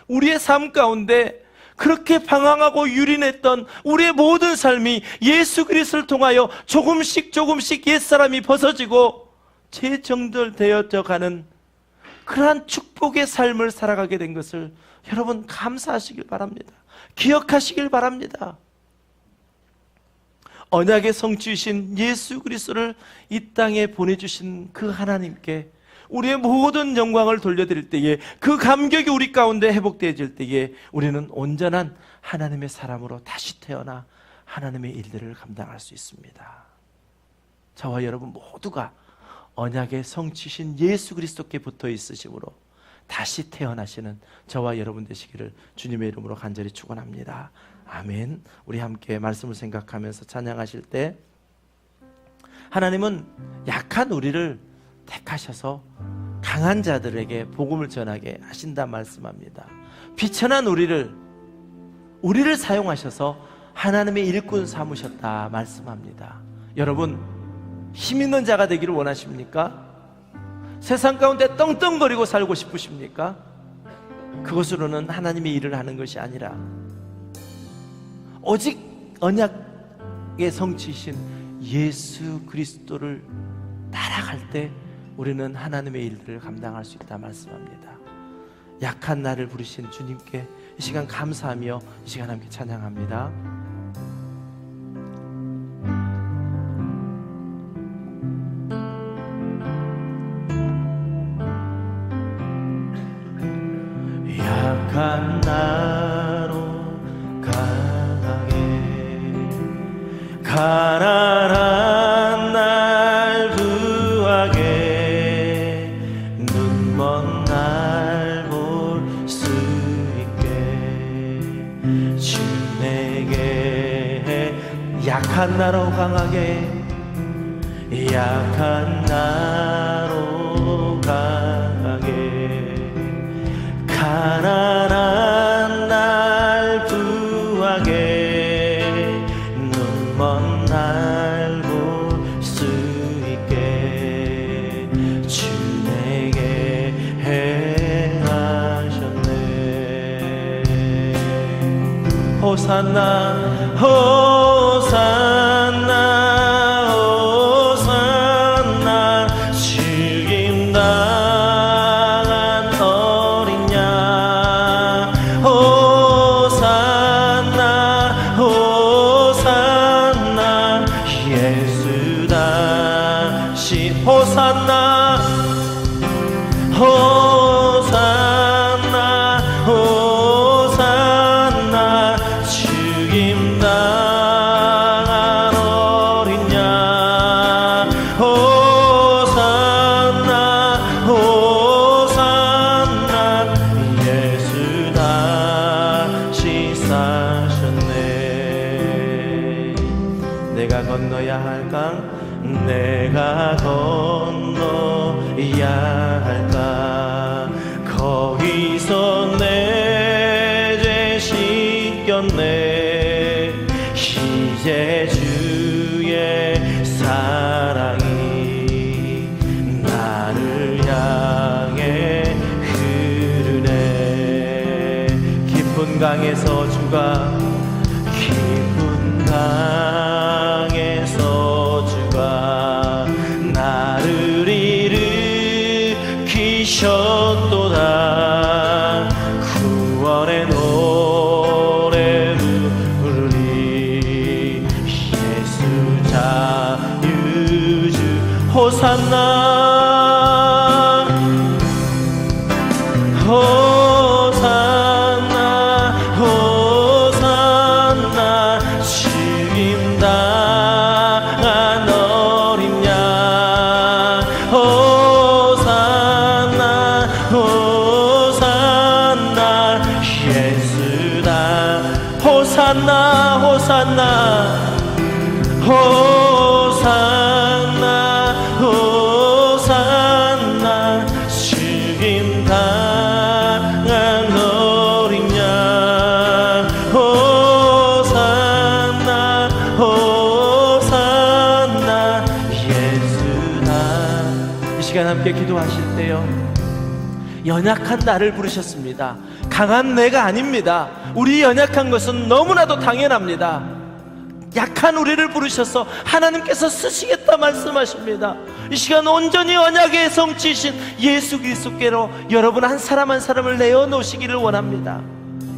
우리의 삶 가운데 그렇게 방황하고 유린했던 우리의 모든 삶이 예수 그리스도를 통하여 조금씩 옛사람이 벗어지고 재정결되어져 가는 그러한 축복의 삶을 살아가게 된 것을 여러분 감사하시길 바랍니다. 기억하시길 바랍니다. 언약의 성취이신 예수 그리스도를 이 땅에 보내주신 그 하나님께 우리의 모든 영광을 돌려드릴 때에, 그 감격이 우리 가운데 회복되어질 때에 우리는 온전한 하나님의 사람으로 다시 태어나 하나님의 일들을 감당할 수 있습니다. 저와 여러분 모두가 언약의 성취신 예수 그리스도께 붙어 있으심으로 다시 태어나시는 저와 여러분 되시기를 주님의 이름으로 간절히 축원합니다. 아멘. 우리 함께 말씀을 생각하면서 찬양하실 때, 하나님은 약한 우리를 택하셔서 강한 자들에게 복음을 전하게 하신다 말씀합니다. 비천한 우리를 사용하셔서 하나님의 일꾼 삼으셨다 말씀합니다. 여러분, 힘 있는 자가 되기를 원하십니까? 세상 가운데 떵떵거리고 살고 싶으십니까? 그것으로는 하나님의 일을 하는 것이 아니라 오직 언약의 성취이신 예수 그리스도를 따라갈 때 우리는 하나님의 일들을 감당할 수 있다 말씀합니다. 약한 나를 부르신 주님께 이 시간 감사하며 이 시간 함께 찬양합니다. 약한 나로 강하게 가난한 날 부하게 눈먼 날 볼 수 있게 주 내게 약한 나로 강하게 약한 나로 강하게 가난한 날 부하게 눈먼 날 볼 수 있게 주 내게 행하셨네. 호산나 호산나 호산나 죽임당한 어린 양 호산나 호산나 예수 다시 호산나 호산나 호산나 죽임당한 어린 양 호산나 호산나 예수 다시 사셨네. 내가 건너야 할 강 내가 건너야 할 강 거기서 내 죄 씻겼네. 이제 주의 사랑이 나를 향해 흐르네. 깊은 강에서 주가 깊은 강에서 주가 나를 일으키셨도다. 구원의 노래 부르리 예수 자유주 호산나 호산나 호산나 죽임당한 어린 양 호산나 호산나 예수다. 호산나 호산나 호산나 호산나 죽임당한 어린 양 호산나 호산나 예수다. 이 시간 함께 기도하실 때요, 연약한 나를 부르셨습니다. 강한 내가 아닙니다. 우리 연약한 것은 너무나도 당연합니다. 약한 우리를 부르셔서 하나님께서 쓰시겠다 말씀하십니다. 이 시간 온전히 언약의 성취이신 예수 그리스도께로 여러분 한 사람 한 사람을 내어놓으시기를 원합니다.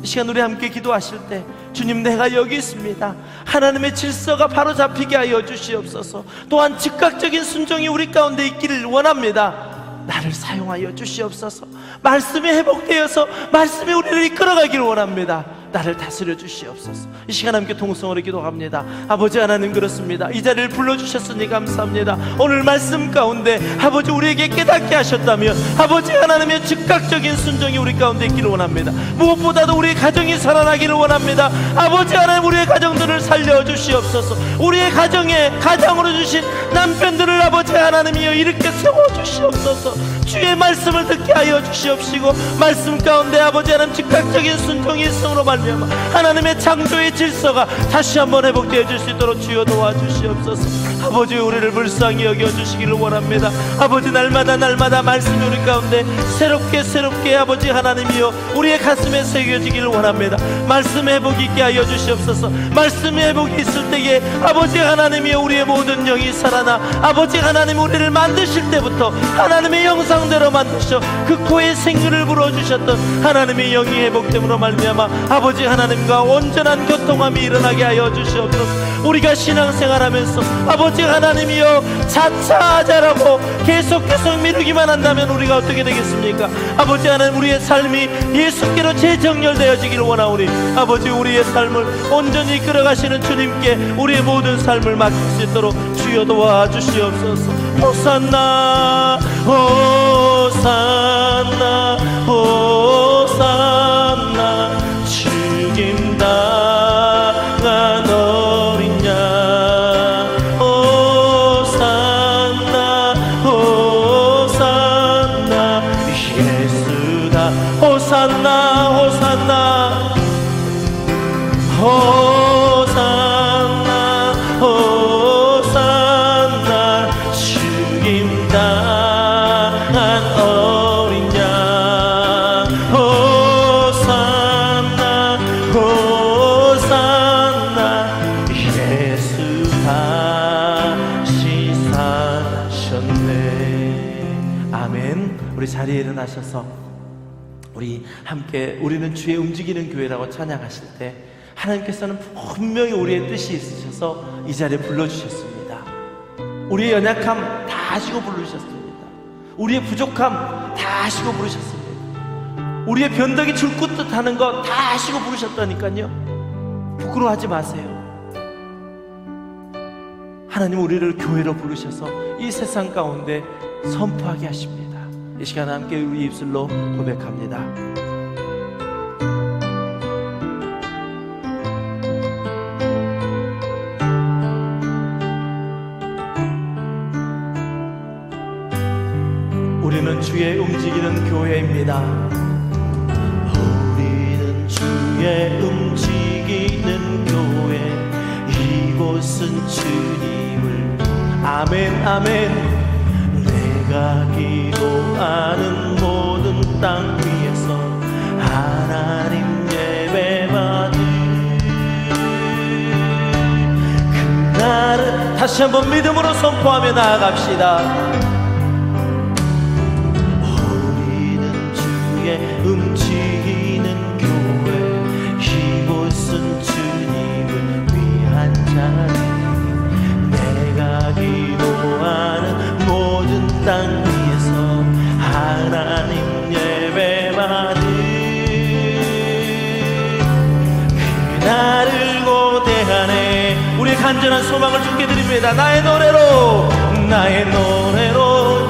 이 시간 우리 함께 기도하실 때, 주님 내가 여기 있습니다. 하나님의 질서가 바로 잡히게 하여 주시옵소서. 또한 즉각적인 순종이 우리 가운데 있기를 원합니다. 나를 사용하여 주시옵소서. 말씀이 회복되어서 말씀이 우리를 이끌어가기를 원합니다. 나를 다스려 주시옵소서. 이 시간 함께 통성으로 기도합니다. 아버지 하나님, 그렇습니다. 이 자리를 불러주셨으니 감사합니다. 오늘 말씀 가운데 아버지 우리에게 깨닫게 하셨다며 아버지 하나님의 즉각적인 순종이 우리 가운데 있기를 원합니다. 무엇보다도 우리의 가정이 살아나기를 원합니다. 아버지 하나님, 우리의 가정들을 살려주시옵소서. 우리의 가정에 가장으로 주신 남편들을 아버지 하나님이여 일으켜 세워주시옵소서. 주의 말씀을 듣게 하여 주시옵시고 말씀 가운데 아버지 하나님 즉각적인 순종이 있음으로 말미암아 말미암아 하나님의 창조의 질서가 다시 한번 회복되어질 수 있도록 주여 도와주시옵소서. 아버지, 우리를 불쌍히 여겨주시기를 원합니다. 아버지, 날마다 말씀이 우리 가운데 새롭게 아버지 하나님이여 우리의 가슴에 새겨지기를 원합니다. 말씀 회복이 있게 하여 주시옵소서. 말씀 회복이 있을 때에 아버지 하나님이여 우리의 모든 영이 살아나 아버지 하나님 우리를 만드실 때부터 하나님의 형상대로 만드셔 그 코에 생기를 불어주셨던 하나님의 영이 회복됨으로 말미암아 아버지 하나님과 온전한 교통함이 일어나게 하여 주시옵소서. 우리가 신앙생활하면서 아버지 하나님이여 자차하자라고 계속 미루기만 한다면 우리가 어떻게 되겠습니까? 아버지 하나님, 우리의 삶이 예수께로 재정렬되어지기를 원하오니 아버지, 우리의 삶을 온전히 끌어가시는 주님께 우리의 모든 삶을 맡길 수 있도록 주여 도와주시옵소서. 호산나 호산나 호산나 죽임 당한 어린 양 호산나 호산나 예수다 호산나 호산나 호산나 호산나 죽임 당한 어린 양 호산나 호산나 예수 다시 사셨네. 아멘. 우리 자리에 일어나셔서 우리 함께 우리는 주의 움직이는 교회라고 찬양하실 때 하나님께서는 분명히 우리의 뜻이 있으셔서 이 자리에 불러주셨습니다. 우리의 연약함 다 아시고 부르셨습니다. 우리의 부족함 다 아시고 부르셨습니다. 우리의 변덕이 줄긋듯 하는 거 다 아시고 부르셨다니까요. 부끄러워하지 마세요. 하나님 우리를 교회로 부르셔서 이 세상 가운데 선포하게 하십니다. 이 시간 함께 우리 입술로 고백합니다. 우리는 주의 움직이는 교회입니다. 우리는 주의 움직이는 교회, 이곳은 주님을 아멘 아멘. 내가 기도하는 모든 땅 위에서 하나님 예배받을 그날은 다시 한번 믿음으로 선포하며 나아갑시다. 우리는 주의 움직이는 교회, 이곳은 주님을 위한 자리. 내가 기도하는 모든 땅 위에서 하나님 예배받을 그날을 고대하네. 우리의 간절한 소망을 주께 드립니다. 나의 노래로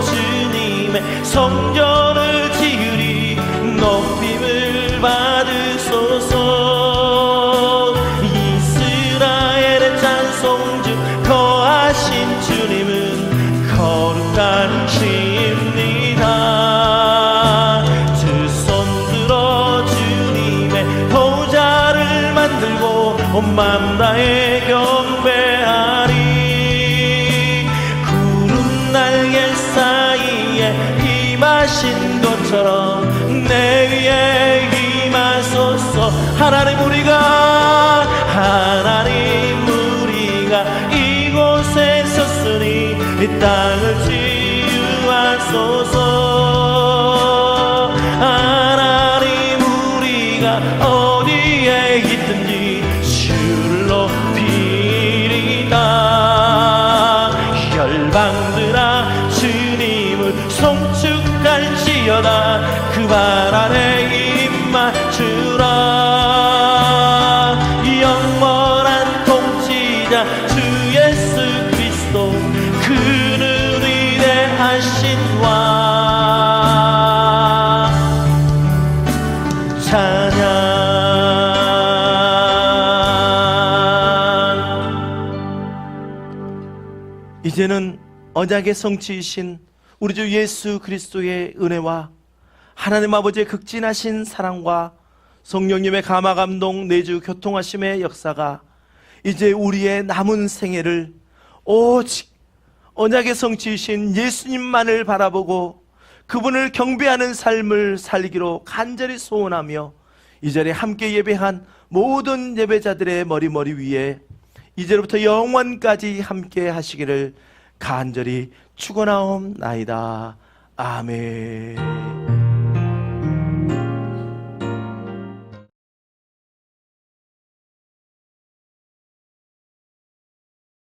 주님의 성전을 지으리. 높임을 받으소서. 이스라엘의 찬송 중 거하신 주님은 거룩하십니다. 두 손 들어 주님의 보좌를 만들고 온 맘 다해 경배하리. 구름 날개 사이에 임하신 것처럼 내 위에 임하소서. 하나님 우리가 이곳에 섰으니 이 땅을 치유하소서. 하나님 우리가 어디에 있든지 주를 높이리다. 열방들아 주님을 송축할지어다. 그 발 아래 입 맞추라. 영원한 통치자 주 예수 그리스도, 그는 위대하신 왕. 찬양. 이제는 언약의 성취이신 우리 주 예수 그리스도의 은혜와 하나님 아버지의 극진하신 사랑과 성령님의 감화 감동 내주 교통하심의 역사가 이제 우리의 남은 생애를 오직 언약의 성취이신 예수님만을 바라보고 그분을 경배하는 삶을 살기로 간절히 소원하며 이 자리에 함께 예배한 모든 예배자들의 머리 위에 이제부터 영원까지 함께 하시기를 간절히 축원하옵나이다. 아멘.